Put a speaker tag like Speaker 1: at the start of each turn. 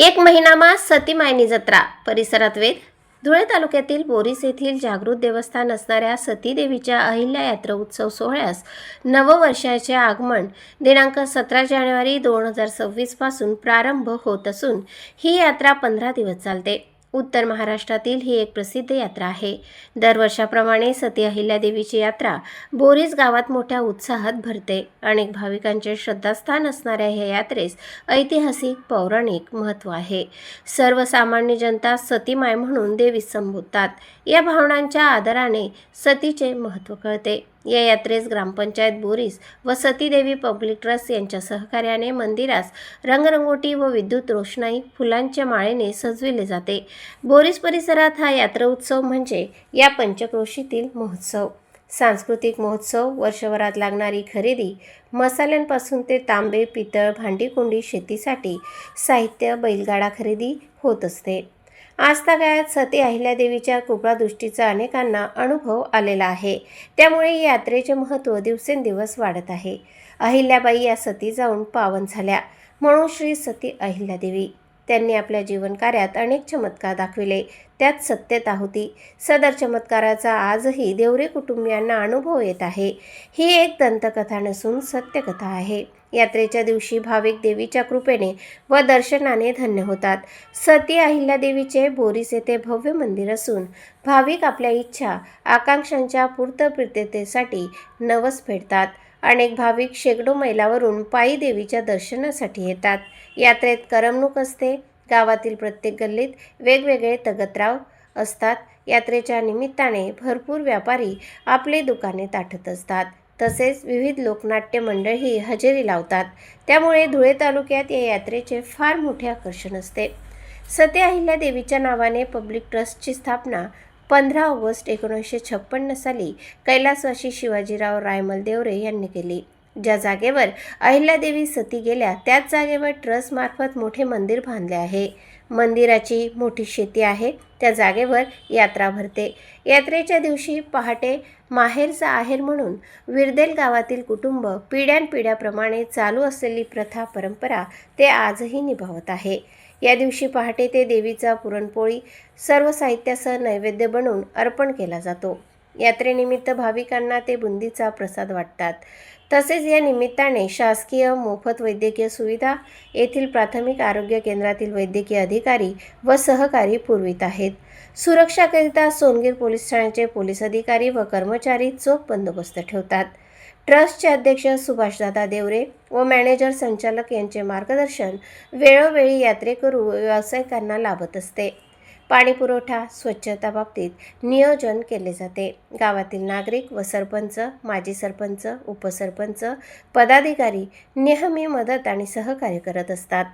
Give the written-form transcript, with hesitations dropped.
Speaker 1: एक महिनामा सती मायनी जत्रा परिसरात वेध. धुळे तालुक्यातील बोरीस येथील जागृत देवस्थान असणाऱ्या सती देवीच्या अहिल्या यात्रा उत्सव सोहळ्यास नववर्षाचे आगमन दिनांक 17 जानेवारी 2026 पासून प्रारंभ होत असून ही यात्रा 15 दिवस चालते. उत्तर महाराष्ट्रातील ही एक प्रसिद्ध यात्रा आहे. दरवर्षाप्रमाणे सती अहिल्यादेवीची यात्रा बोरीस गावात मोठ्या उत्साहात भरते. अनेक भाविकांचे श्रद्धास्थान असणाऱ्या या यात्रेस ऐतिहासिक पौराणिक महत्त्व आहे. सर्वसामान्य जनता सतीमाय म्हणून देवीस संबोधतात. या भावनांच्या आदराने सतीचे महत्त्व कळते. या यात्रेस ग्रामपंचायत बोरीस व सतीदेवी पब्लिक ट्रस्ट यांच्या सहकार्याने मंदिरास रंगरंगोटी व विद्युत रोषणाई फुलांच्या माळेने सजविले जाते. बोरीस परिसरात हा यात्रा उत्सव म्हणजे या पंचक्रोशीतील महोत्सव. सांस्कृतिक महोत्सव, वर्षभरात लागणारी खरेदी, मसाल्यांपासून ते तांबे, पितळ, भांडी-कुंडी, शेतीसाठी साहित्य, बैलगाडा खरेदी होत असते. आजतागायत सती अहिल्यादेवीच्या कृपादृष्टीचा अनेकांना अनुभव आलेला आहे. त्यामुळे या यात्रेचे महत्त्व दिवसेंदिवस वाढत आहे. अहिल्याबाई या सती जाऊन पावन झाल्या म्हणून श्री सती अहिल्यादेवी. त्यांनी आपल्या जीवनकार्यात अनेक चमत्कार दाखविले, त्यात सत्यता होती. सदर चमत्काराचा आजही देवरे कुटुंबियांना अनुभव येत आहे. ही एक दंतकथा नसून सत्यकथा आहे. यात्रेच्या दिवशी भाविक देवीच्या कृपेने व दर्शनाने धन्य होतात. सती अहिल्यादेवीचे बोरीस येथे भव्य मंदिर असून भाविक आपल्या इच्छा आकांक्षांच्या पूर्ततेसाठी नवस फेडतात. अनेक भाविक शेकडो मैलावरून पायी देवीच्या दर्शनासाठी येतात. यात्रेत करमणूक असते. गावातील प्रत्येक गल्लीत वेगवेगळे तगतराव असतात. यात्रेच्या निमित्ताने भरपूर व्यापारी आपले दुकाने ताठत असतात. तसेच विविध लोकनाट्य मंडळही हजेरी लावतात. त्यामुळे धुळे तालुक्यात या यात्रेचे फार मोठे आकर्षण असते. सती अहिल्यादेवीच्या नावाने पब्लिक ट्रस्टची स्थापना 15 ऑगस्ट 1956 साली कैलासवासी शिवाजीराव रायमल देवरे यांनी केली. ज्या जागेवर अहिल्यादेवी सती गेल्या त्याच जागेवर ट्रस्टमार्फत मोठे मंदिर बांधले आहे. मंदिराची मोठी शेती आहे. त्या जागेवर यात्रा भरते. यात्रेच्या दिवशी पहाटे माहेरचा आहेर म्हणून विरदेल गावातील कुटुंब पिढ्यानपिढ्याप्रमाणे चालू असलेली प्रथा परंपरा ते आजही निभावत आहे. या दिवशी पहाटे ते देवीचा पुरणपोळी सर्व साहित्यासह नैवेद्य बनवून अर्पण केला जातो. यात्रेनिमित्त भाविकांना ते बुंदीचा प्रसाद वाटतात. तसेच या निमित्ताने शासकीय मोफत वैद्यकीय सुविधा येथील प्राथमिक आरोग्य केंद्रातील वैद्यकीय अधिकारी व सहकारी पुरवित आहेत. सुरक्षाकरिता सोनगीर पोलीस ठाण्याचे पोलीस अधिकारी व कर्मचारी चोख बंदोबस्त ठेवतात. ट्रस्टचे अध्यक्ष सुभाषदादा देवरे व मॅनेजर संचालक यांचे मार्गदर्शन वेळोवेळी यात्रेकरू व व्यावसायिकांना लाभत असते. पाणीपुरवठा, स्वच्छता बाबतीत नियोजन केले जाते. गावातील नागरिक व सरपंच, माजी सरपंच, उपसरपंच, पदाधिकारी नेहमी मदत आणि सहकार्य करत असतात.